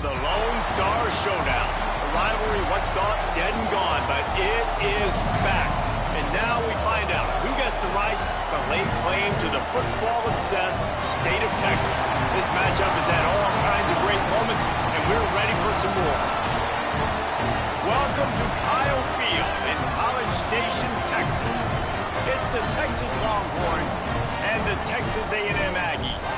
The Lone Star Showdown. The rivalry once thought dead and gone, but it is back. And now we find out who gets the right to lay claim to the football-obsessed state of Texas. This matchup has had all kinds of great moments, and we're ready for some more. Welcome to Kyle Field in College Station, Texas. It's the Texas Longhorns and the Texas A&M Aggies.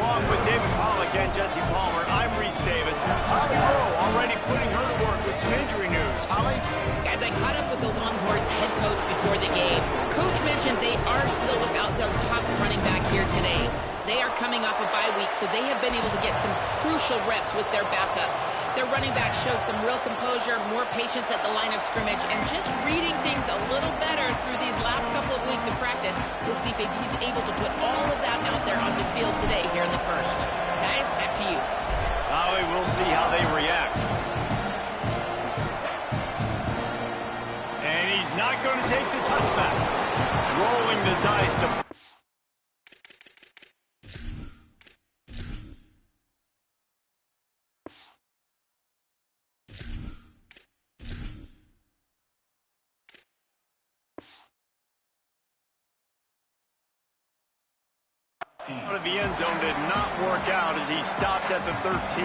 Along with David Pollack and Jesse Palmer, I'm Reese Davis. Holly Rowe already putting her to work with some injury news. Holly? Guys, I caught up with the Longhorns head coach before the game. Coach mentioned they are still without their top running back here today. They are coming off a bye week, so they have been able to get some crucial reps with their backup. Their running back showed some real composure, more patience at the line of scrimmage, and just reading things a little better through these last couple of weeks of practice. We'll see if he's able to put all of that out there on the field today here in the first. Guys, back to you. Holly, we'll see how they react. And he's not going to take the touchback. Rolling the dice to... out of the end zone did not work out as he stopped at the 13.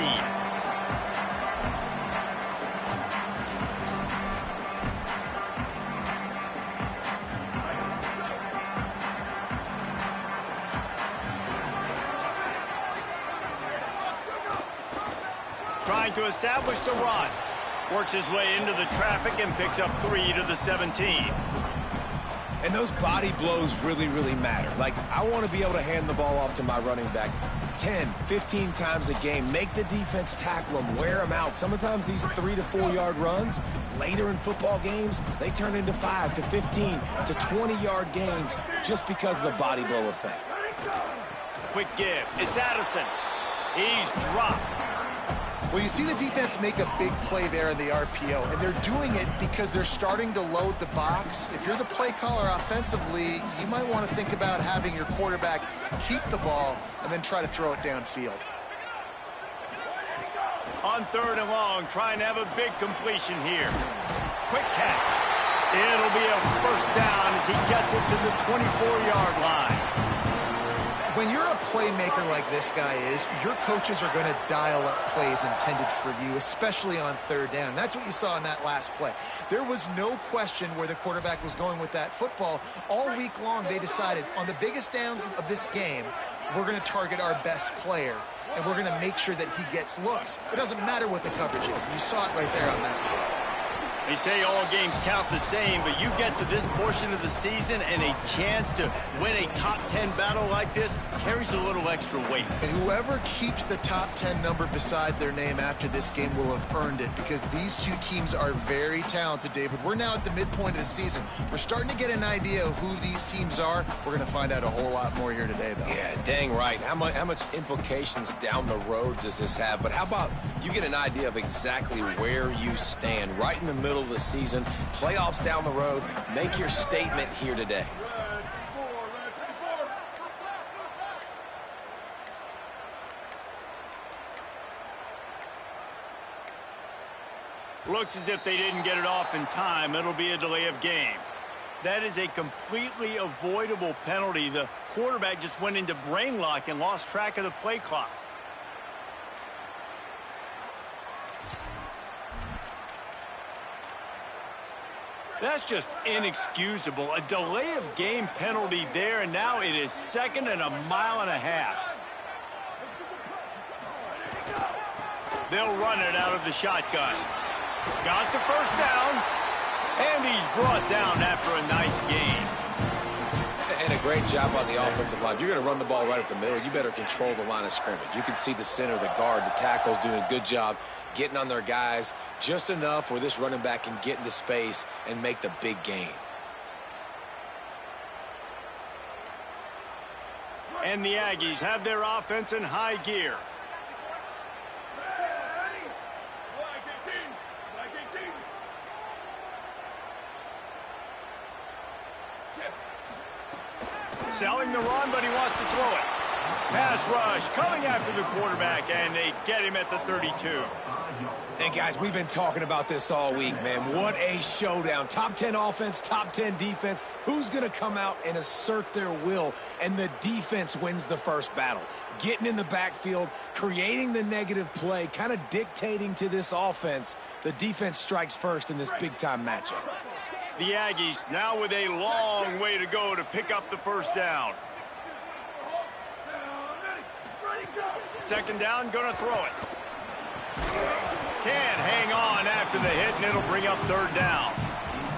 Trying to establish the run. Works his way into the traffic and picks up 3 to the 17. And those body blows really, really matter. Like, I want to be able to hand the ball off to my running back 10, 15 times a game. Make the defense tackle them, wear them out. Sometimes these 3 to 4 yard runs, later in football games, they turn into 5 to 15 to 20-yard gains just because of the body blow effect. Quick give. It's Addison. He's dropped. Well, you see the defense make a big play there in the RPO, and they're doing it because they're starting to load the box. If you're the play caller offensively, you might want to think about having your quarterback keep the ball and then try to throw it downfield. On 3rd and long, trying to have a big completion here. Quick catch. It'll be a first down as he gets it to the 24-yard line. When you're a playmaker like this guy is, your coaches are going to dial up plays intended for you, especially on 3rd down. That's what you saw in that last play. There was no question where the quarterback was going with that football. All week long, they decided on the biggest downs of this game, we're going to target our best player, and we're going to make sure that he gets looks. It doesn't matter what the coverage is. And you saw it right there on that play. They say all games count the same, but you get to this portion of the season and a chance to win a top 10 battle like this carries a little extra weight. And whoever keeps the top 10 number beside their name after this game will have earned it, because these two teams are very talented, David. We're now at the midpoint of the season. We're starting to get an idea of who these teams are. We're going to find out a whole lot more here today, though. Yeah, dang right. How much implications down the road does this have? But how about you get an idea of exactly where you stand right in the middle of the season, playoffs down the road, make your statement here today. Looks as if they didn't get it off in time. It'll be a delay of game. That is a completely avoidable penalty. The quarterback just went into brain lock and lost track of the play clock. That's just inexcusable. A delay of game penalty there, and now it is 2nd and a mile and a half. They'll run it out of the shotgun. Got the first down, and he's brought down after a nice gain. And a great job on the offensive line. If you're going to run the ball right at the middle, you better control the line of scrimmage. You can see the center, the guard, the tackles doing a good job getting on their guys just enough where this running back can get into space and make the big gain. And the Aggies have their offense in high gear. Selling the run, but he wants to throw it. Pass rush coming after the quarterback, and they get him at the 32. And guys, we've been talking about this all week, man. What a showdown. Top 10 offense, top 10 defense. Who's going to come out and assert their will? And the defense wins the first battle. Getting in the backfield, creating the negative play, kind of dictating to this offense. The defense strikes first in this big-time matchup. The Aggies now with a long way to go to pick up the first down. Second down, gonna throw it. Can't hang on after the hit, and it'll bring up third down.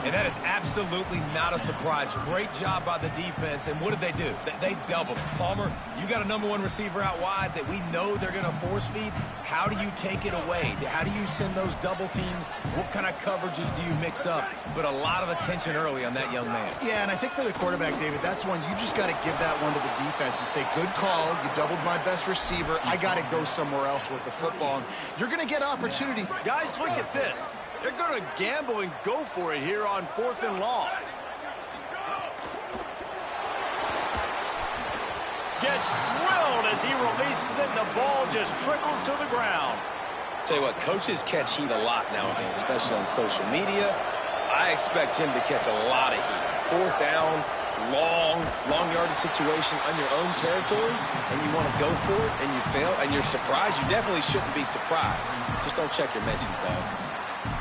And that is absolutely not a surprise. Great job by the defense. And what did they do? They doubled. Palmer, you got a number one receiver out wide that we know they're going to force feed. How do you take it away? How do you send those double teams? What kind of coverages do you mix up? But a lot of attention early on that young man. Yeah, and I think for the quarterback, David, that's one you just got to give that one to the defense and say, good call. You doubled my best receiver. I got to go somewhere else with the football. And you're going to get opportunity. Guys, look at this. They're going to gamble and go for it here on 4th and long. Gets drilled as he releases it. The ball just trickles to the ground. Tell you what, coaches catch heat a lot nowadays, especially on social media. I expect him to catch a lot of heat. 4th down, long yardage situation on your own territory, and you want to go for it, and you fail, and you're surprised. You definitely shouldn't be surprised. Just don't check your mentions, dog.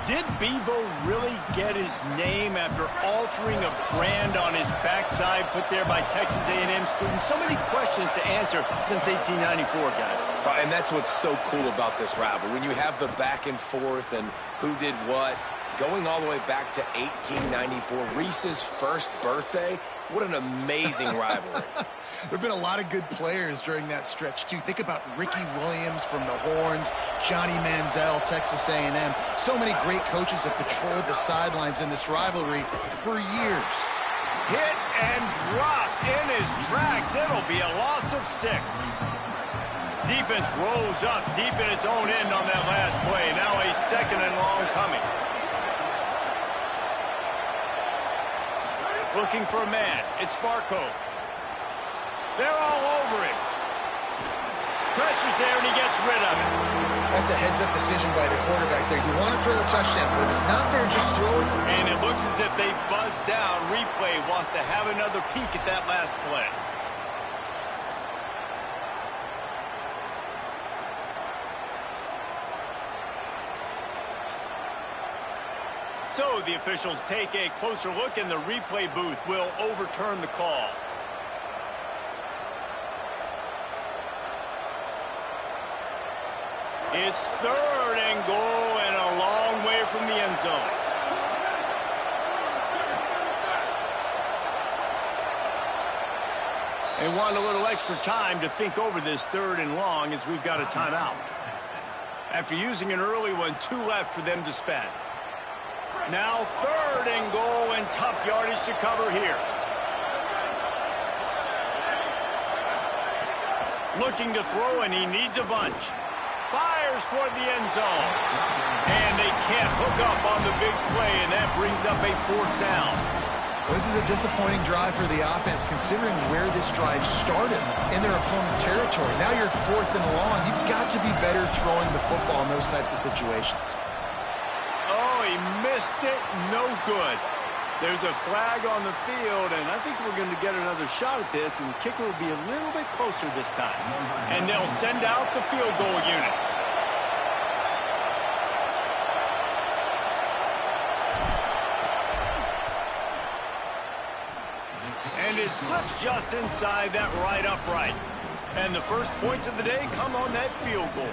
Did Bevo really get his name after altering a brand on his backside put there by Texas A&M students? So many questions to answer since 1894, guys. And that's what's so cool about this rivalry. When you have the back and forth and who did what, going all the way back to 1894, Reese's first birthday. What an amazing rivalry. There have been a lot of good players during that stretch, too. Think about Ricky Williams from the Horns, Johnny Manziel, Texas A&M. So many great coaches have patrolled the sidelines in this rivalry for years. Hit and dropped in his tracks. It'll be a loss of 6. Defense rose up deep in its own end on that last play. Now a 2nd and long coming. Looking for a man. It's Barco. They're all over him. Pressure's there, and he gets rid of it. That's a heads-up decision by the quarterback there. You want to throw a touchdown, but if it's not there, just throw it. And it looks as if they buzzed down. Replay wants to have another peek at that last play. So the officials take a closer look, and the replay booth will overturn the call. It's 3rd and goal and a long way from the end zone. They want a little extra time to think over this 3rd and long as we've got a timeout. After using an early one, 2 left for them to spend. Now 3rd and goal and tough yardage to cover here. Looking to throw, and he needs a bunch. Fires toward the end zone. And they can't hook up on the big play, and that brings up a 4th down. This is a disappointing drive for the offense, considering where this drive started in their opponent territory. Now you're 4th and long. You've got to be better throwing the football in those types of situations. He missed it. No good. There's a flag on the field, and I think we're going to get another shot at this, and the kicker will be a little bit closer this time. And they'll send out the field goal unit. And it slips just inside that right upright. And the first points of the day come on that field goal.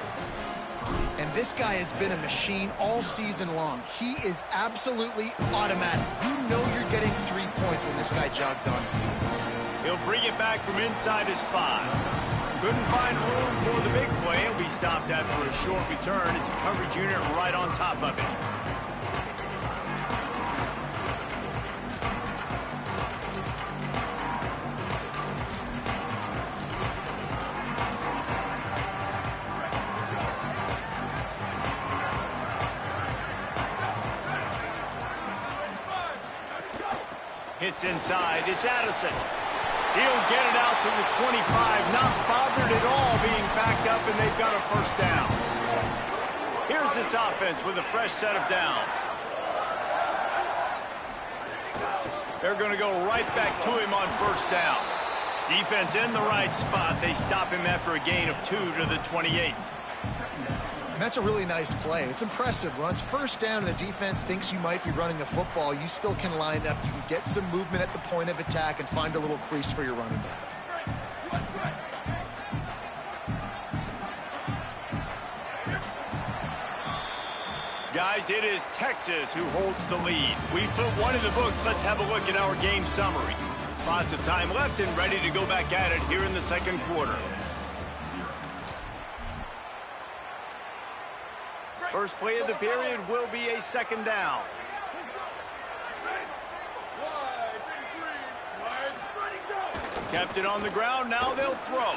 And this guy has been a machine all season long. He is absolutely automatic. You know you're getting 3 points when this guy jogs on the field. He'll bring it back from inside his 5. Couldn't find room for the big play. He'll be stopped after a short return. It's a coverage unit right on top of it. Hits inside. It's Addison. He'll get it out to the 25, not bothered at all being backed up, and they've got a first down. Here's this offense with a fresh set of downs. They're going to go right back to him on first down. Defense in the right spot. They stop him after a gain of 2 to the 28. And that's a really nice play. It's impressive. Runs first down and the defense thinks you might be running the football. You still can line up. You can get some movement at the point of attack and find a little crease for your running back. Guys, it is Texas who holds the lead. We've put one in the books. Let's have a look at our game summary. Lots of time left and ready to go back at it here in the second quarter. First play of the period will be a second down. Kept it on the ground. Now they'll throw.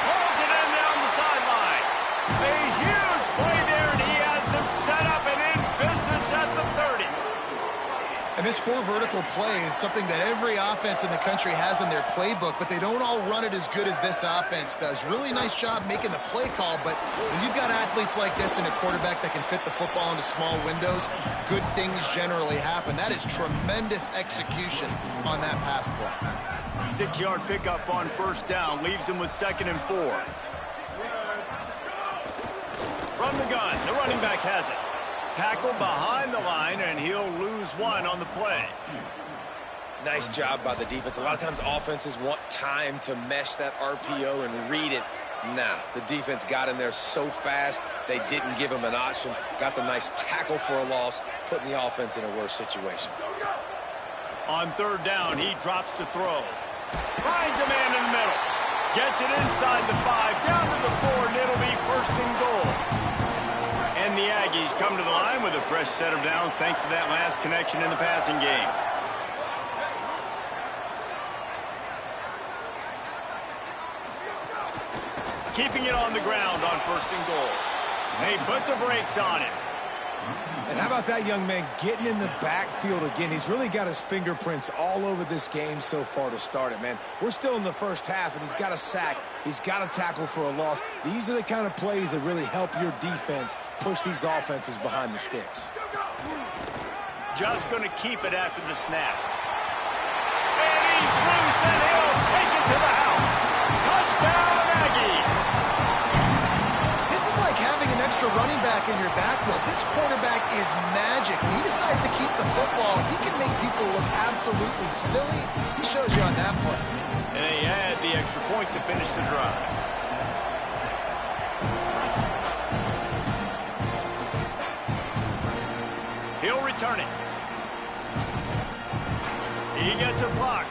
Pulls it in down the sideline. A huge play there, and he has them set up and in business at the 30. And this 4 vertical play is something that every offense in the country has in their playbook, but they don't all run it as good as this offense does. Really nice job making the play call, but when you've got athletes like this and a quarterback that can fit the football into small windows, good things generally happen. That is tremendous execution on that pass play. 6-yard pickup on first down leaves them with 2nd and 4. From the gun, the running back has it. Tackled behind the line, and he'll lose 1 on the play. Nice job by the defense. A lot of times offenses want time to mesh that RPO and read it. Nah, the defense got in there so fast, they didn't give him an option. Got the nice tackle for a loss, putting the offense in a worse situation. On third down, he drops to throw. Finds a man in the middle. Gets it inside the 5, down to the 4, and it'll be 1st and goal. And the Aggies come to the line with a fresh set of downs thanks to that last connection in the passing game. Keeping it on the ground on 1st and goal. They put the brakes on it. And how about that young man getting in the backfield again? He's really got his fingerprints all over this game so far to start it, man. We're still in the first half, and he's got a sack. He's got a tackle for a loss. These are the kind of plays that really help your defense push these offenses behind the sticks. Just going to keep it after the snap. And he's loose, and he'll take it to the house. Touchdown, Aggies! This is like having an extra running back in your backfield. This quarterback is magic. When he decides to keep the football, he can make people look absolutely silly. He shows you on that play. And they had the extra point to finish the drive. He'll return it. He gets a block.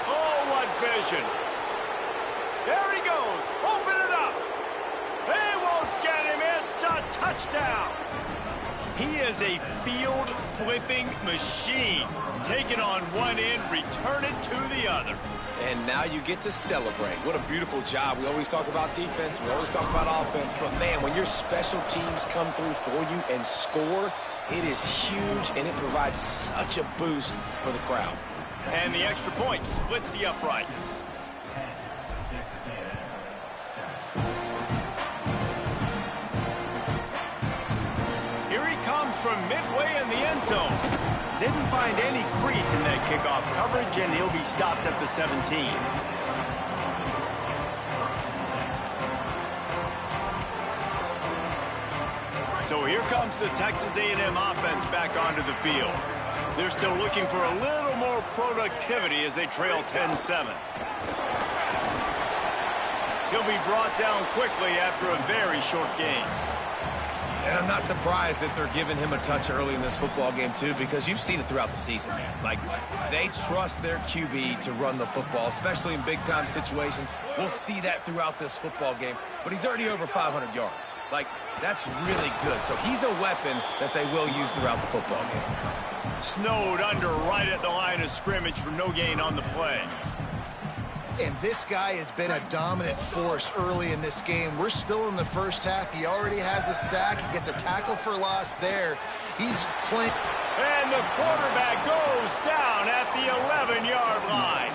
Oh, what vision. There he goes. Open it up. They won't get him. It's a touchdown. He is a field-flipping machine. Take it on one end, return it to the other. And now you get to celebrate. What a beautiful job. We always talk about defense. We always talk about offense. But, man, when your special teams come through for you and score, it is huge, and it provides such a boost for the crowd. And the extra point splits the uprights. Here he comes from midway in the end zone. Didn't find any crease in that kickoff coverage, and he'll be stopped at the 17. So here comes the Texas A&M offense back onto the field. They're still looking for a little more productivity as they trail 10-7. He'll be brought down quickly after a very short game. And I'm not surprised that they're giving him a touch early in this football game, too, because you've seen it throughout the season, man. Like, they trust their QB to run the football, especially in big-time situations. We'll see that throughout this football game. But he's already over 500 yards. Like, that's really good. So he's a weapon that they will use throughout the football game. Snowed under right at the line of scrimmage for no gain on the play. And this guy has been a dominant force early in this game. We're still in the first half. He already has a sack. He gets a tackle for loss there. He's playing. And the quarterback goes down at the 11-yard line.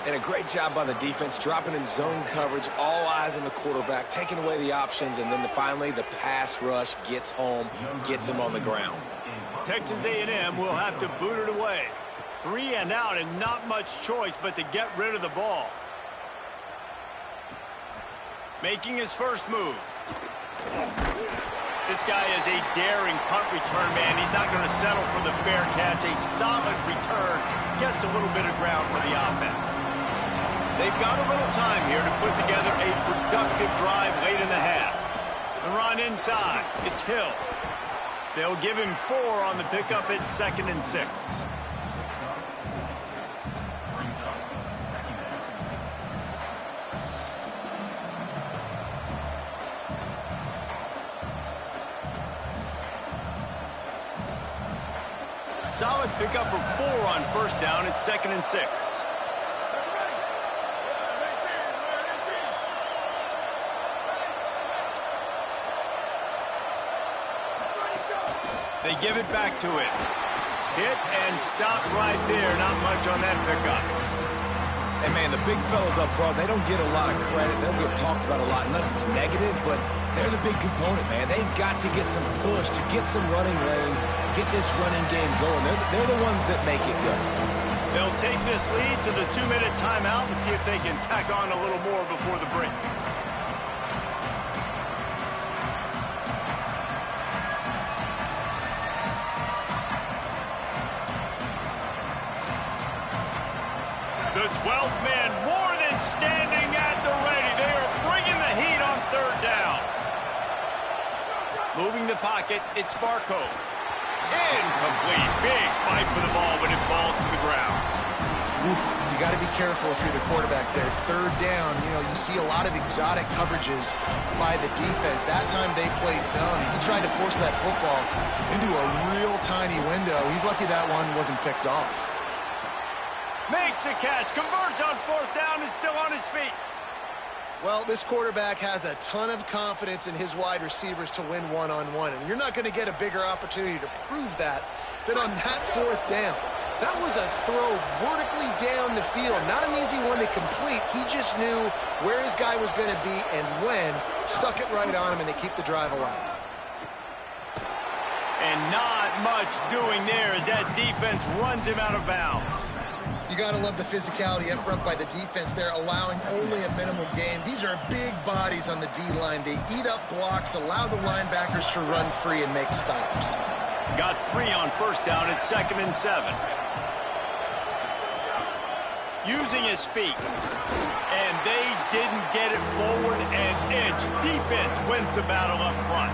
And a great job by the defense, dropping in zone coverage, all eyes on the quarterback, taking away the options, and then finally the pass rush gets home, gets him on the ground. Texas A&M will have to boot it away. 3 and out and not much choice but to get rid of the ball. Making his first move. This guy is a daring punt return man. He's not going to settle for the fair catch. A solid return gets a little bit of ground for the offense. They've got a little time here to put together a productive drive late in the half. The run inside. It's Hill. They'll give him 4 on the pickup. It's 2nd and 6. Solid pickup of 4 on first down. It's 2nd and 6. They give it back to him. Hit and stop right there. Not much on that pickup. And, man, the big fellas up front, they don't get a lot of credit. They don't get talked about a lot unless it's negative, but they're the big component, man. They've got to get some push, to get some running lanes, get this running game going. They're the ones that make it go. They'll take this lead to the 2-minute timeout and see if they can tack on a little more before the break. The 12th man more than standing at the ready. They are bringing the heat on 3rd down. Moving the pocket, it's Barco. Incomplete. Big fight for the ball, but it falls to the ground. Oof, you got to be careful if you're the quarterback there. 3rd down, you see a lot of exotic coverages by the defense. That time they played zone. He tried to force that football into a real tiny window. He's lucky that one wasn't picked off. Makes the catch, converts on 4th down, is still on his feet. Well, this quarterback has a ton of confidence in his wide receivers to win one-on-one, and you're not going to get a bigger opportunity to prove that than on that 4th down. That was a throw vertically down the field. Not an easy one to complete. He just knew where his guy was going to be and when. Stuck it right on him, and they keep the drive alive. And not much doing there as that defense runs him out of bounds. You got to love the physicality up front by the defense there, allowing only a minimal gain. These are big bodies on the D-line. They eat up blocks, allow the linebackers to run free and make stops. Got 3 on first down at 2nd and 7. Using his feet. And they didn't get it forward an inch. Defense wins the battle up front.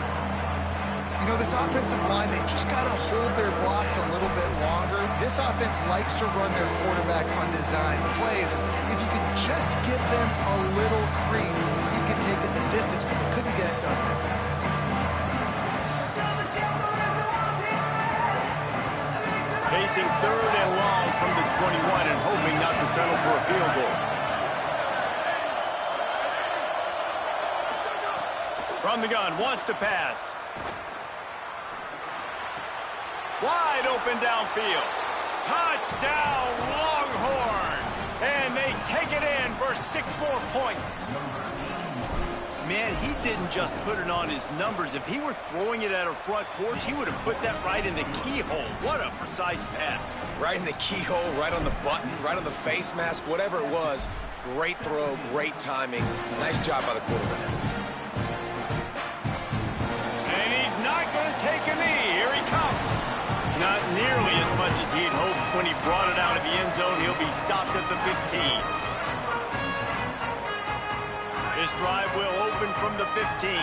This offensive line, they just got to hold their blocks a little bit longer. This offense likes to run their quarterback on design plays. If you could just give them a little crease, you could take it the distance, but they couldn't get it done there. Facing 3rd and long from the 21 and hoping not to settle for a field goal. From the gun, wants to pass. Wide open downfield. Touchdown, Longhorn. And they take it in for 6 more points. Man, he didn't just put it on his numbers. If he were throwing it at a front porch, he would have put that right in the keyhole. What a precise pass. Right in the keyhole, right on the button, right on the face mask, whatever it was. Great throw, great timing. Nice job by the quarterback. And he's not going to take a knee. Here he comes. Not nearly as much as he'd hoped when he brought it out of the end zone. He'll be stopped at the 15. This drive will open from the 15.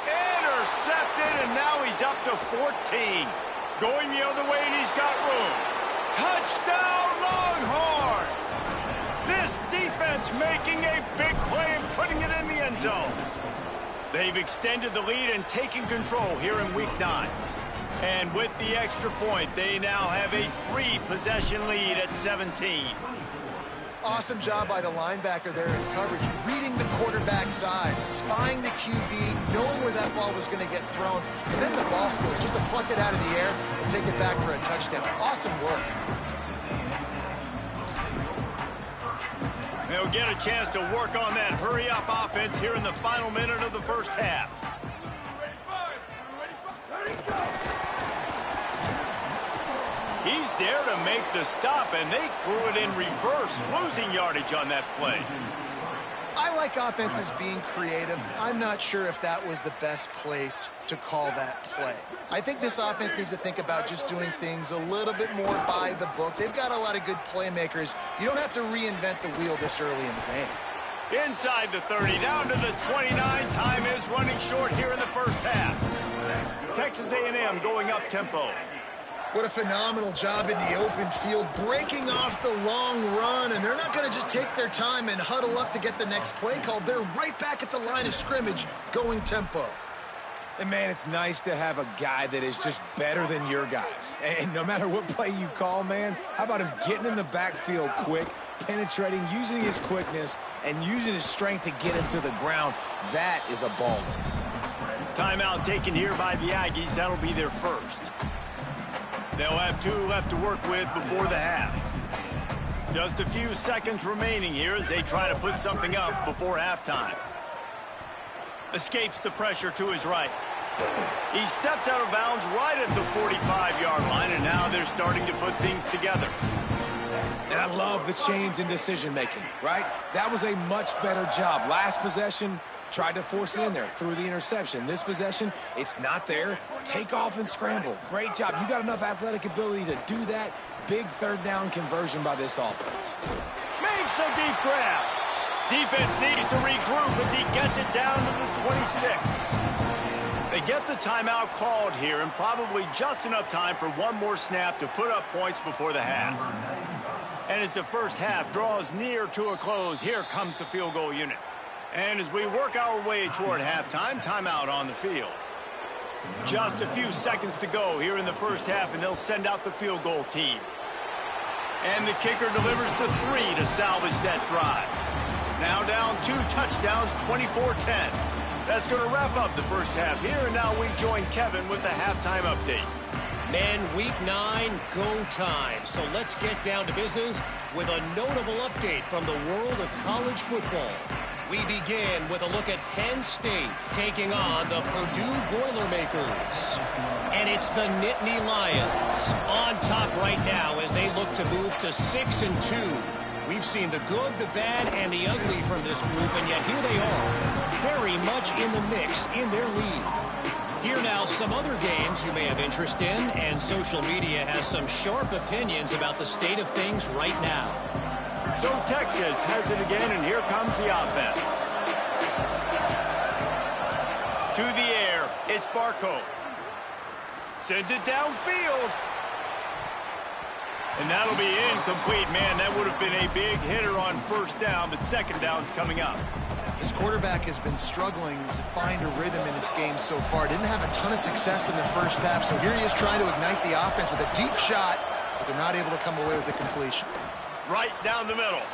Intercepted, and now he's up to 14. Going the other way, and he's got room. Touchdown, Longhorns! This defense making a big play and putting it in the end zone. They've extended the lead and taken control here in Week 9. And with the extra point, they now have a 3-possession lead at 17. Awesome job by the linebacker there in coverage, reading the quarterback's eyes, spying the QB, knowing where that ball was going to get thrown, and then the ball skills, just to pluck it out of the air and take it back for a touchdown. Awesome work. They'll get a chance to work on that hurry-up offense here in the final minute of the first half. He's there to make the stop, and they threw it in reverse, losing yardage on that play. I like offenses being creative. I'm not sure if that was the best place to call that play. I think this offense needs to think about just doing things a little bit more by the book. They've got a lot of good playmakers. You don't have to reinvent the wheel this early in the game. Inside the 30, down to the 29. Time is running short here in the first half. Texas A&M going up tempo. What a phenomenal job in the open field, breaking off the long run, and they're not going to just take their time and huddle up to get the next play called. They're right back at the line of scrimmage, going tempo. And, man, it's nice to have a guy that is just better than your guys. And no matter what play you call, man, how about him getting in the backfield quick, penetrating, using his quickness, and using his strength to get him to the ground? That is a baller. Timeout taken here by the Aggies. That'll be their first. They'll have 2 left to work with before the half. Just a few seconds remaining here as they try to put something up before halftime. Escapes the pressure to his right. He steps out of bounds right at the 45-yard line, and now they're starting to put things together. And I love the change in decision-making, right? That was a much better job. Last possession, tried to force it in there, threw the interception. This possession, it's not there. Take off and scramble. Great job. You got enough athletic ability to do that. Big third down conversion by this offense. Makes a deep grab. Defense needs to regroup as he gets it down to the 26. They get the timeout called here, and probably just enough time for one more snap to put up points before the half. And as the first half draws near to a close, here comes the field goal unit. And as we work our way toward halftime, timeout on the field. Just a few seconds to go here in the first half, and they'll send out the field goal team. And the kicker delivers the 3 to salvage that drive. Now down 2 touchdowns, 24-10. That's going to wrap up the first half here, and now we join Kevin with the halftime update. Men, week 9, go time. So let's get down to business with a notable update from the world of college football. We begin with a look at Penn State taking on the Purdue Boilermakers. And it's the Nittany Lions on top right now as they look to move to 6-2. We've seen the good, the bad, and the ugly from this group, and yet here they are, very much in the mix in their lead. Here now, some other games you may have interest in, and social media has some sharp opinions about the state of things right now. So Texas has it again, and here comes the offense. To the air, it's Barco. Sends it downfield. And that'll be incomplete. Man, that would have been a big hitter on first down, but second down's coming up. This quarterback has been struggling to find a rhythm in this game so far. Didn't have a ton of success in the first half, so here he is trying to ignite the offense with a deep shot, but they're not able to come away with the completion. Right down the middle.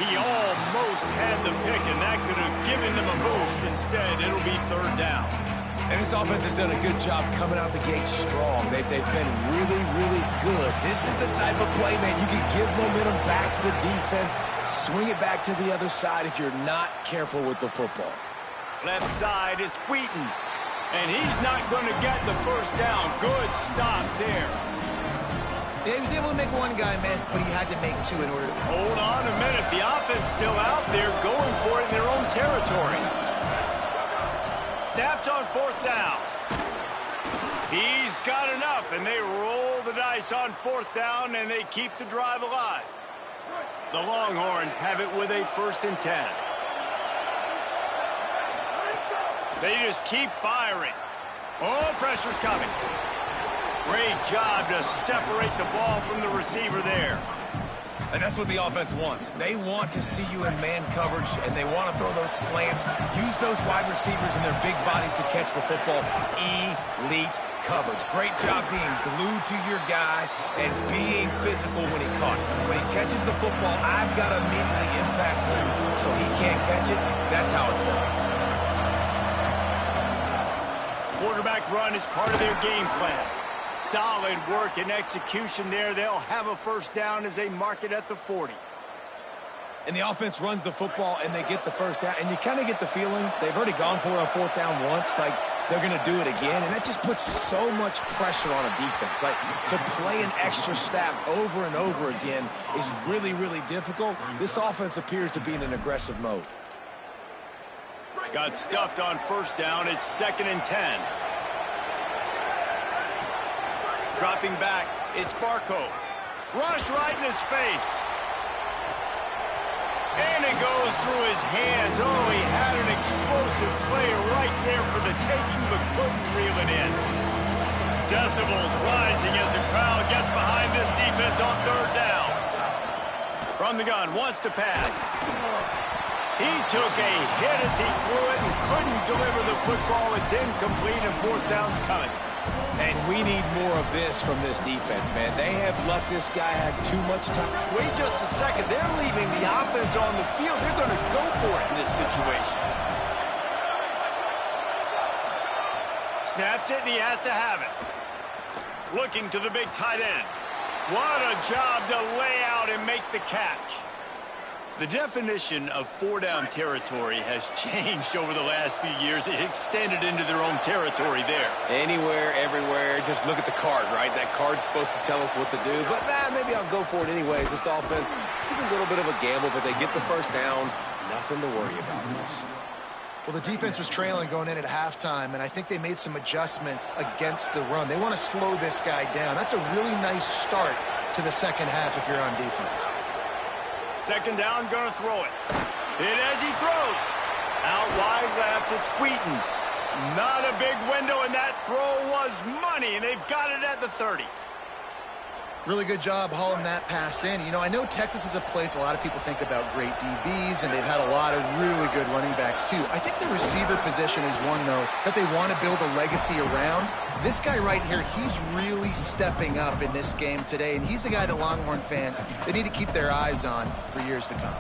He almost had the pick, and that could have given them a boost. Instead, it'll be third down. And this offense has done a good job coming out the gate strong. They've been really, really good. This is the type of play, man, you can give momentum back to the defense, swing it back to the other side if you're not careful with the football. Left side is Wheaton, and he's not going to get the first down. Good stop there. Yeah, he was able to make one guy miss, but he had to make 2 in order to... Hold on a minute. The offense still out there going for it in their own territory. Snapped on fourth down. He's got enough, and they roll the dice on fourth down, and they keep the drive alive. The Longhorns have it with a 1st and 10. They just keep firing. Oh, pressure's coming. Great job to separate the ball from the receiver there. And that's what the offense wants. They want to see you in man coverage, and they want to throw those slants, use those wide receivers and their big bodies to catch the football. Elite coverage. Great job being glued to your guy and being physical when he caught it. When he catches the football, I've got to immediately impact him so he can't catch it. That's how it's done. Quarterback run is part of their game plan. Solid work and execution there. They'll have a first down as they mark it at the 40. And the offense runs the football, and they get the first down. And you kind of get the feeling they've already gone for it on fourth down once. Like, they're going to do it again. And that just puts so much pressure on a defense. Like, to play an extra snap over and over again is really, really difficult. This offense appears to be in an aggressive mode. Got stuffed on first down. It's 2nd and 10. Dropping back, it's Barco. Rush right in his face. And it goes through his hands. Oh, he had an explosive play right there for the taking, but couldn't reel it in. Decibels rising as the crowd gets behind this defense on third down. From the gun, wants to pass. He took a hit as he threw it and couldn't deliver the football. It's incomplete and fourth down's coming. And we need more of this from this defense, man. They have let this guy have too much time. Wait just a second. They're leaving the offense on the field. They're going to go for it in this situation. Snapped it, and he has to have it. Looking to the big tight end. What a job to lay out and make the catch. The definition of four-down territory has changed over the last few years. It extended into their own territory there. Anywhere, everywhere, just look at the card, right? That card's supposed to tell us what to do, but maybe I'll go for it anyways. This offense took a little bit of a gamble, but they get the first down. Nothing to worry about this. Well, the defense was trailing going in at halftime, and I think they made some adjustments against the run. They want to slow this guy down. That's a really nice start to the second half if you're on defense. Second down, gonna throw it. Hit as he throws. Out wide left, it's Wheaton. Not a big window, and that throw was money, and they've got it at the 30. Really good job hauling that pass in. You know, I know Texas is a place a lot of people think about great DBs, and they've had a lot of really good running backs, too. I think the receiver position is one, though, that they want to build a legacy around. This guy right here, he's really stepping up in this game today, and he's the guy that Longhorn fans, they need to keep their eyes on for years to come.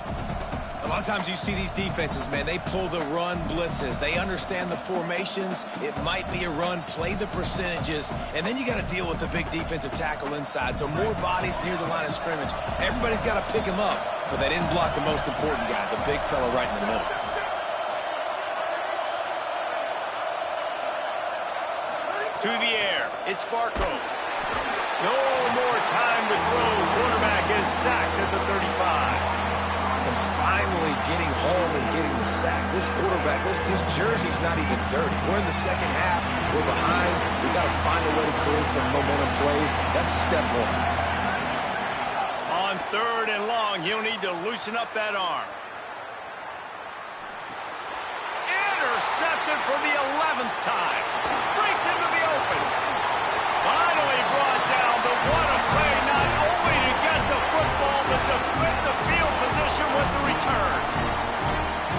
A lot of times you see these defenses, man, they pull the run blitzes. They understand the formations. It might be a run, play the percentages, and then you got to deal with the big defensive tackle inside. So more bodies near the line of scrimmage. Everybody's got to pick him up, but they didn't block the most important guy, the big fella right in the middle. To the air, it's Barco. No more time to throw. Quarterback is sacked at the 35. And finally getting home and getting the sack. This quarterback, his jersey's not even dirty. We're in the second half. We're behind. We got to find a way to create some momentum plays. That's step one. On third and long, he'll need to loosen up that arm. Intercepted for the 11th time. Breaks into the open. Finally brought down, but what a play, not only to get the football, but to flip the field position with the return.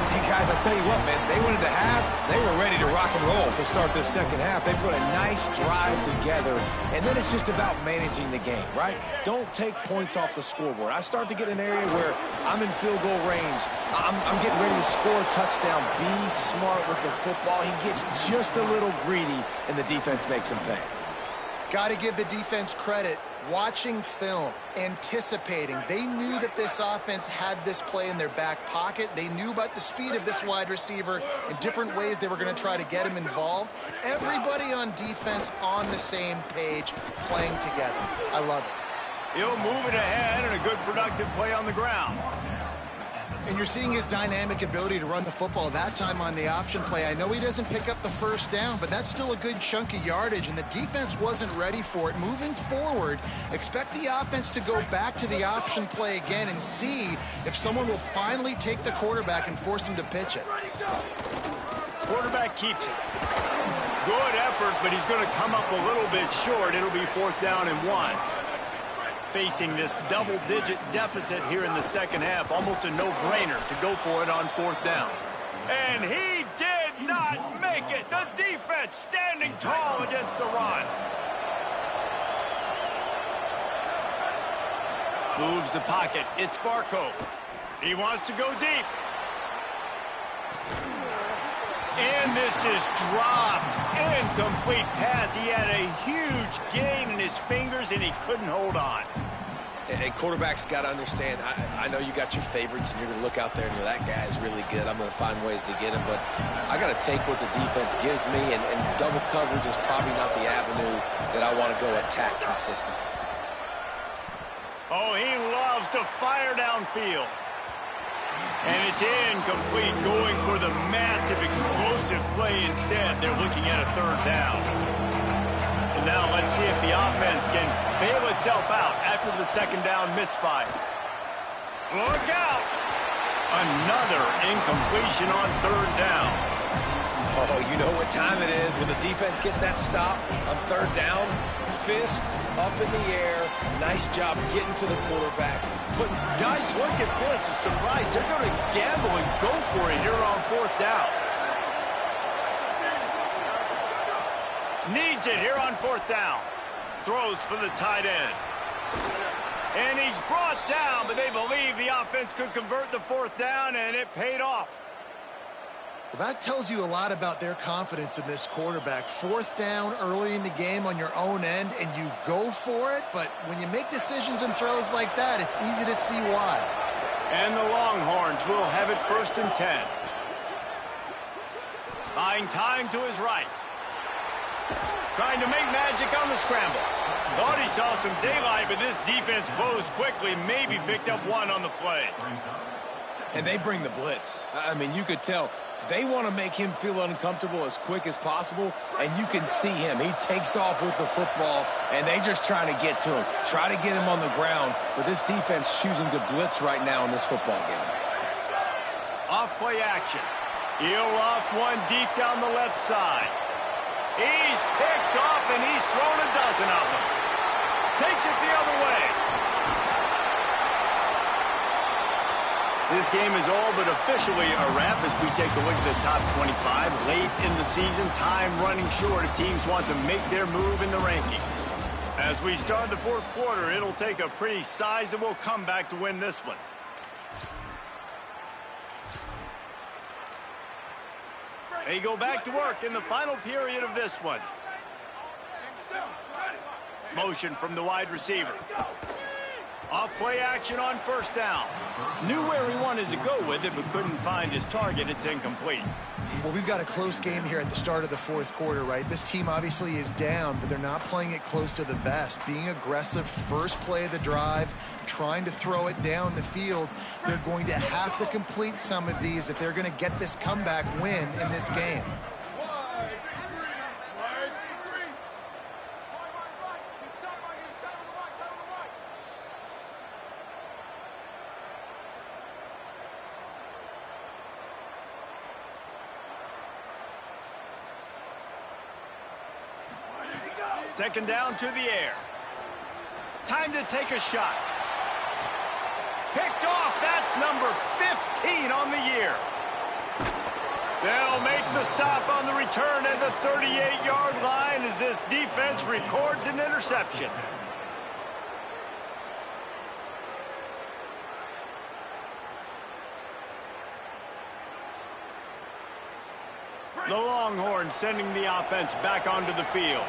Hey, guys, I tell you what, man, they went into half. They were ready to rock and roll to start this second half. They put a nice drive together, and then it's just about managing the game, right? Don't take points off the scoreboard. I start to get an area where I'm in field goal range. I'm getting ready to score a touchdown. Be smart with the football. He gets just a little greedy, and the defense makes him pay. Got to give the defense credit. Watching film, anticipating. They knew that this offense had this play in their back pocket. They knew about the speed of this wide receiver and different ways they were going to try to get him involved. Everybody on defense on the same page, playing together. I love it. He'll move it ahead and a good productive play on the ground. And you're seeing his dynamic ability to run the football, that time on the option play. I know he doesn't pick up the first down, but that's still a good chunk of yardage, and the defense wasn't ready for it. Moving forward, expect the offense to go back to the option play again and see if someone will finally take the quarterback and force him to pitch it. Quarterback keeps it. Good effort, but he's going to come up a little bit short. It'll be fourth down and 1. Facing this double-digit deficit here in the second half. Almost a no-brainer to go for it on fourth down. And he did not miss. make it. The defense standing tall against the run. Moves the pocket. It's Barco. He wants to go deep. And this is dropped. Incomplete pass. He had a huge gain in his fingers, and he couldn't hold on. And quarterbacks got to understand, I know you got your favorites, and you're going to look out there and you're, that guy is really good. I'm going to find ways to get him. But I got to take what the defense gives me, and double coverage is probably not the avenue that I want to go attack consistently. Oh, he loves to fire downfield. And it's incomplete, going for the massive, explosive play instead. They're looking at a third down. And now let's see if the offense can bail itself out after the second down misfire. Look out! Another incompletion on third down. Oh, you know what time it is when the defense gets that stop on third down. Fist up in the air. Nice job getting to the quarterback. Guys, look at this. A surprise. They're going to gamble and go for it here on fourth down. Needs it here on fourth down. Throws for the tight end. And he's brought down, but they believe the offense could convert the fourth down, and it paid off. Well, that tells you a lot about their confidence in this quarterback. Fourth down early in the game on your own end, and you go for it. But when you make decisions and throws like that, it's easy to see why. And the Longhorns will have it 1st and 10. Buying time to his right. Trying to make magic on the scramble. Thought he saw some daylight, but this defense closed quickly. Maybe picked up one on the play. And they bring the blitz. I mean, you could tell they want to make him feel uncomfortable as quick as possible, and you can see him. He takes off with the football, and they just trying to get to him, try to get him on the ground, but this defense choosing to blitz right now in this football game. Off-play action. He'll loft one deep down the left side. He's picked off, and he's thrown a dozen of them. Takes it the other way. This game is all but officially a wrap as we take a look at the top 25. Late in the season, time running short if teams want to make their move in the rankings. As we start the fourth quarter, it'll take a pretty sizable comeback to win this one. They go back to work in the final period of this one. Motion from the wide receiver. Off-play action on first down. Knew where he wanted to go with it, but couldn't find his target. It's incomplete. Well, we've got a close game here at the start of the fourth quarter, right? This team obviously is down, but they're not playing it close to the vest. Being aggressive, first play of the drive, trying to throw it down the field. They're going to have to complete some of these if they're going to get this comeback win in this game. Second down to the air. Time to take a shot. Picked off. That's number 15 on the year. They'll make the stop on the return at the 38-yard line as this defense records an interception. The Longhorns sending the offense back onto the field.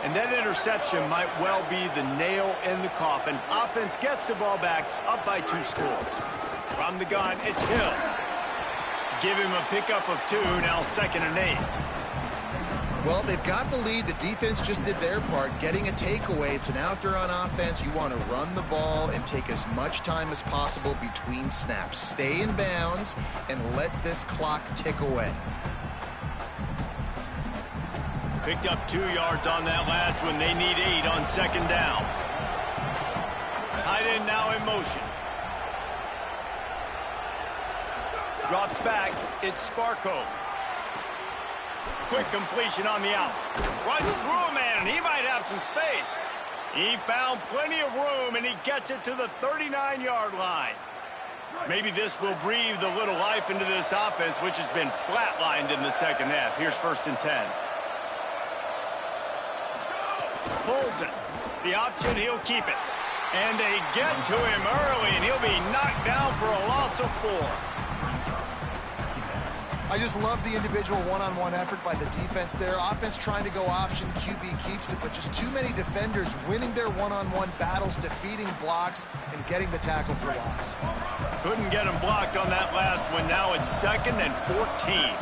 And that interception might well be the nail in the coffin. Offense gets the ball back, up by 2 scores. From the gun, it's Hill. Give him a pickup of 2, now 2nd and 8. Well, they've got the lead. The defense just did their part, getting a takeaway. So now if you're on offense, you want to run the ball and take as much time as possible between snaps. Stay in bounds and let this clock tick away. Picked up 2 yards on that last one. They need 8 on second down. Tight end now in motion. Drops back. It's Sparko. Quick completion on the out. Runs through a man, and he might have some space. He found plenty of room, and he gets it to the 39-yard line. Maybe this will breathe a little life into this offense, which has been flatlined in the second half. Here's 1st and 10. Pulls it. The option, he'll keep it. And they get to him early, and he'll be knocked down for a loss of 4. I just love the individual one-on-one effort by the defense there. Offense trying to go option, QB keeps it, but just too many defenders winning their one-on-one battles, defeating blocks, and getting the tackle for loss. Couldn't get him blocked on that last one. Now it's 2nd and 14.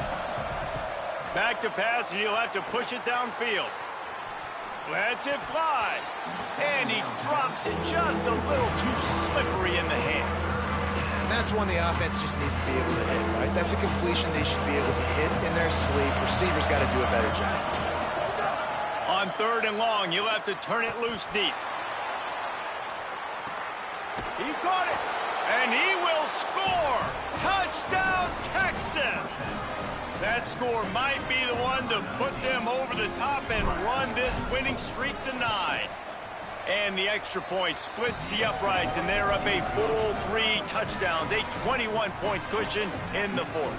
Back to pass, and he'll have to push it downfield. Lets it fly. And he drops it just a little too slippery in the hands. And that's one the offense just needs to be able to hit, right? That's a completion they should be able to hit in their sleep. Receivers got to do a better job. On 3rd and long, you'll have to turn it loose deep. He caught it, and he will score. Touchdown, Texas! That score might be the one to put them over the top and run this winning streak to 9. And the extra point splits the uprights, and they're up a full 3 touchdowns, a 21-point cushion in the 4th.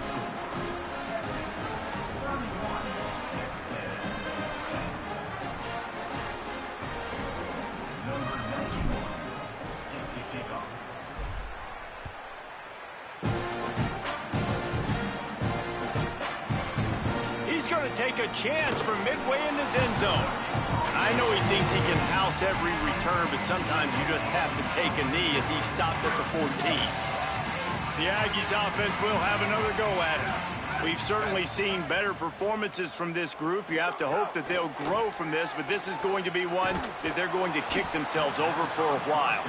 He's going to take a chance from midway in his end zone. I know he thinks he can house every return, but sometimes you just have to take a knee as he stopped at the 14. The Aggies offense will have another go at it. We've certainly seen better performances from this group. You have to hope that they'll grow from this, but this is going to be one that they're going to kick themselves over for a while.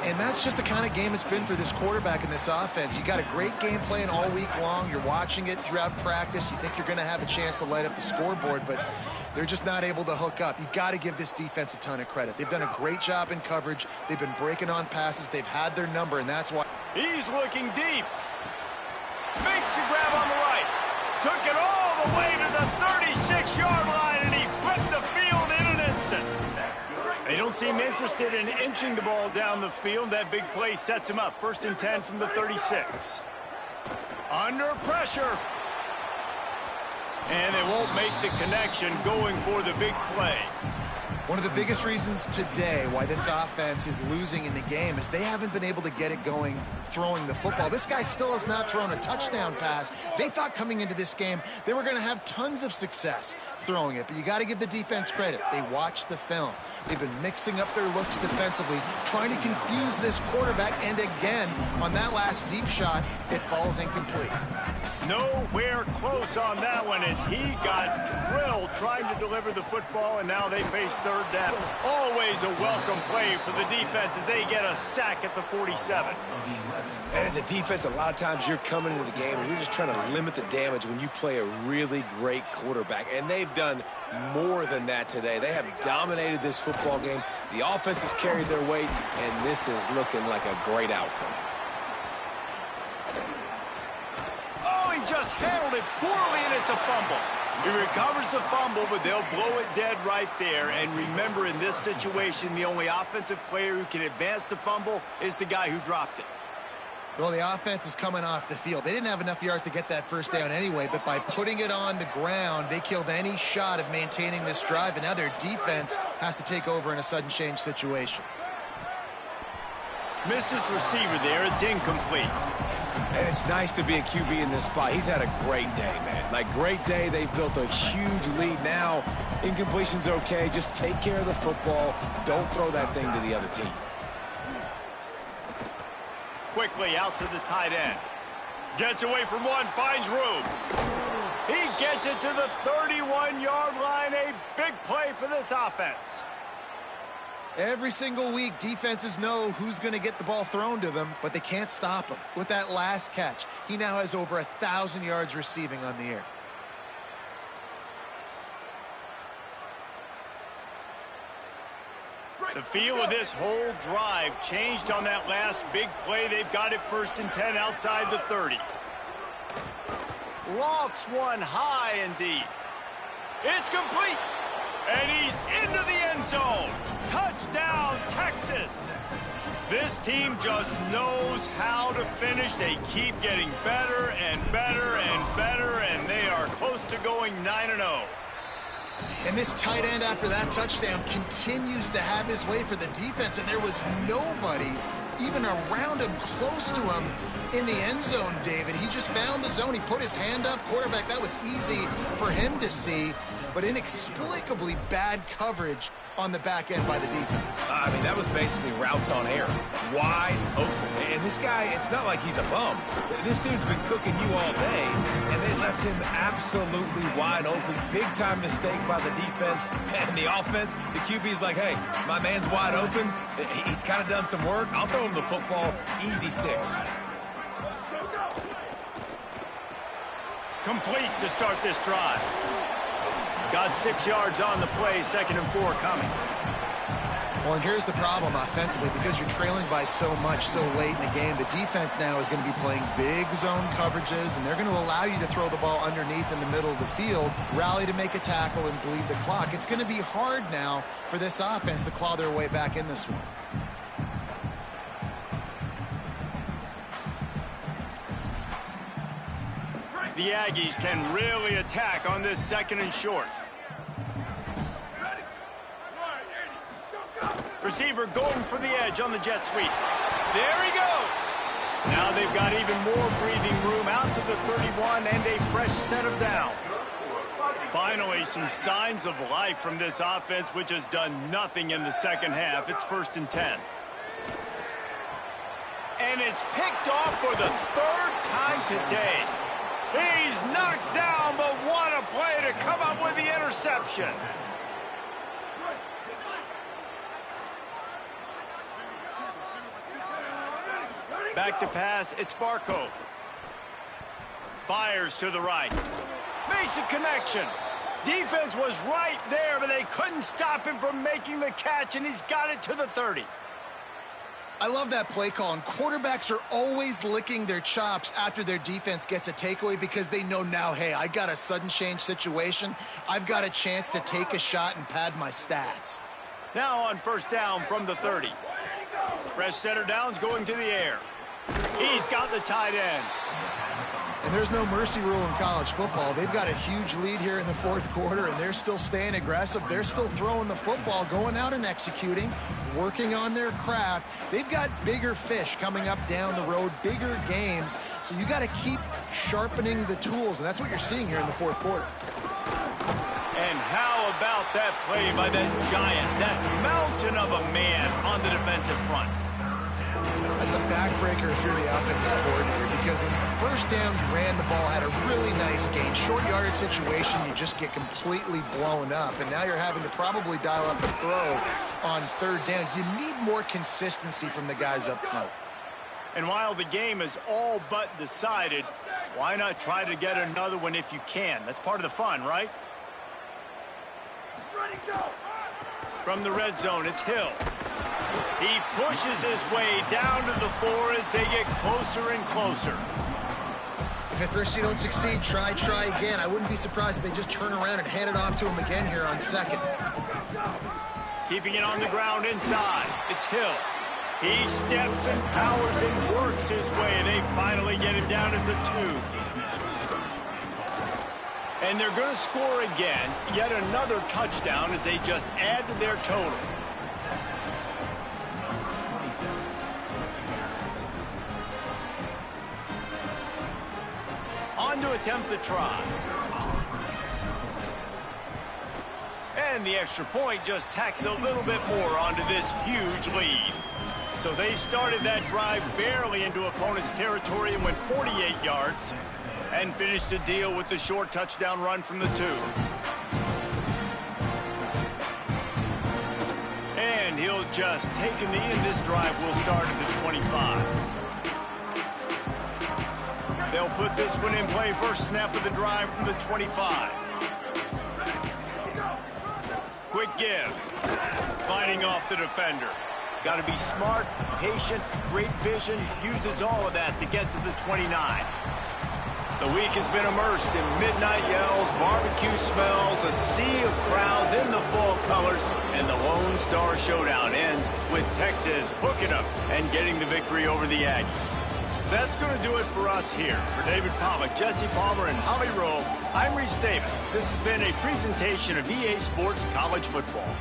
And that's just the kind of game it's been for this quarterback in this offense. You got a great game plan all week long. You're watching it throughout practice. You think you're going to have a chance to light up the scoreboard, but they're just not able to hook up. You got to give this defense a ton of credit. They've done a great job in coverage. They've been breaking on passes. They've had their number, and that's why. He's looking deep. Makes the grab on the right. Took it all the way to the 36-yard line, and he flipped the field in an instant. They don't seem interested in inching the ball down the field. That big play sets him up. 1st and 10 from the 36. Under pressure. And they won't make the connection going for the big play. One of the biggest reasons today why this offense is losing in the game is they haven't been able to get it going throwing the football. This guy still has not thrown a touchdown pass. They thought coming into this game they were going to have tons of success throwing it, but you got to give the defense credit. They watched the film. They've been mixing up their looks defensively, trying to confuse this quarterback, and again, on that last deep shot, it falls incomplete. Nowhere close on that one as he got drilled trying to deliver the football, and now they face 3rd down. Always a welcome play for the defense as they get a sack at the 47. And as a defense, a lot of times you're coming into the game and you're just trying to limit the damage when you play a really great quarterback. And they've done more than that today. They have dominated this football game. The offense has carried their weight, and this is looking like a great outcome. Oh, he just handled it poorly, and it's a fumble. He recovers the fumble, but they'll blow it dead right there. And remember, in this situation, the only offensive player who can advance the fumble is the guy who dropped it. Well, the offense is coming off the field. They didn't have enough yards to get that 1st down anyway, but by putting it on the ground, they killed any shot of maintaining this drive, and now their defense has to take over in a sudden change situation. Missed his receiver there. It's incomplete. And it's nice to be a QB in this spot. He's had a great day, man. Like, great day. They've built a huge lead now. Incompletion's okay. Just take care of the football. Don't throw that thing to the other team. Quickly out to the tight end. Gets away from one, finds room. He gets it to the 31-yard line. A big play for this offense. Every single week, defenses know who's going to get the ball thrown to them, but they can't stop him. With that last catch, he now has over 1,000 yards receiving on the air. The feel of this whole drive changed on that last big play. They've got it 1st and 10 outside the 30. Lofts one high and deep. It's complete. And he's into the end zone. Touchdown, Texas. This team just knows how to finish. They keep getting better and better and better, and they are close to going 9-0. And this tight end after that touchdown continues to have his way for the defense, and there was nobody even around him, close to him in the end zone, David. He just found the zone. He put his hand up. Quarterback, that was easy for him to see, but inexplicably bad coverage on the back end by the defense. I mean, that was basically routes on air. Wide open. And this guy, it's not like he's a bum. This dude's been cooking you all day, and they left him absolutely wide open. Big-time mistake by the defense. And the offense, the QB's like, hey, my man's wide open. He's kind of done some work. I'll throw him the football. Easy 6. Complete to start this drive. Got 6 yards on the play, 2nd and 4 coming. Well, and here's the problem offensively, because you're trailing by so much so late in the game, the defense now is going to be playing big zone coverages, and they're going to allow you to throw the ball underneath in the middle of the field, rally to make a tackle, and bleed the clock. It's going to be hard now for this offense to claw their way back in this one. The Aggies can really attack on this 2nd and short. Receiver going for the edge on the jet sweep. There he goes. Now they've got even more breathing room out to the 31 and a fresh set of downs. Finally, some signs of life from this offense, which has done nothing in the second half. It's 1st and 10. And it's picked off for the 3rd time today. He's knocked down, but what a play to come up with the interception. Back to pass, it's Barco. Fires to the right. Makes a connection. Defense was right there, but they couldn't stop him from making the catch, and he's got it to the 30. I love that play call, and quarterbacks are always licking their chops after their defense gets a takeaway because they know now, hey, I got a sudden change situation. I've got a chance to take a shot and pad my stats. Now on 1st down from the 30. Fresh center downs going to the air. He's got the tight end. And there's no mercy rule in college football. They've got a huge lead here in the 4th quarter, and they're still staying aggressive. They're still throwing the football, going out and executing, working on their craft. They've got bigger fish coming up down the road, bigger games. So you got to keep sharpening the tools, and that's what you're seeing here in the 4th quarter. And how about that play by that giant, that mountain of a man on the defensive front? That's a backbreaker if you're the offensive coordinator, because in the 1st down, you ran the ball, had a really nice gain. Short yardage situation, you just get completely blown up, and now you're having to probably dial up a throw on 3rd down. You need more consistency from the guys up front. And while the game is all but decided, why not try to get another one if you can? That's part of the fun, right? From the red zone, it's Hill. He pushes his way down to the 4 as they get closer and closer. If at first you don't succeed, try again. I wouldn't be surprised if they just turn around and hand it off to him again here on 2nd. Keeping it on the ground inside. It's Hill. He steps and powers and works his way. They finally get him down at the 2. And they're going to score again. Yet another touchdown as they just add to their total. On to attempt the try. And the extra point just tacks a little bit more onto this huge lead. So they started that drive barely into opponent's territory and went 48 yards and finished the deal with the short touchdown run from the 2. And he'll just take a knee, and this drive will start at the 25. They'll put this one in play, first snap of the drive from the 25. Quick give. Fighting off the defender. Got to be smart, patient, great vision. Uses all of that to get to the 29. The week has been immersed in midnight yells, barbecue smells, a sea of crowds in the fall colors, and the Lone Star Showdown ends with Texas hooking up and getting the victory over the Aggies. That's going to do it for us here. For David Pollack, Jesse Palmer, and Holly Rowe, I'm Reese Davis. This has been a presentation of EA Sports College Football.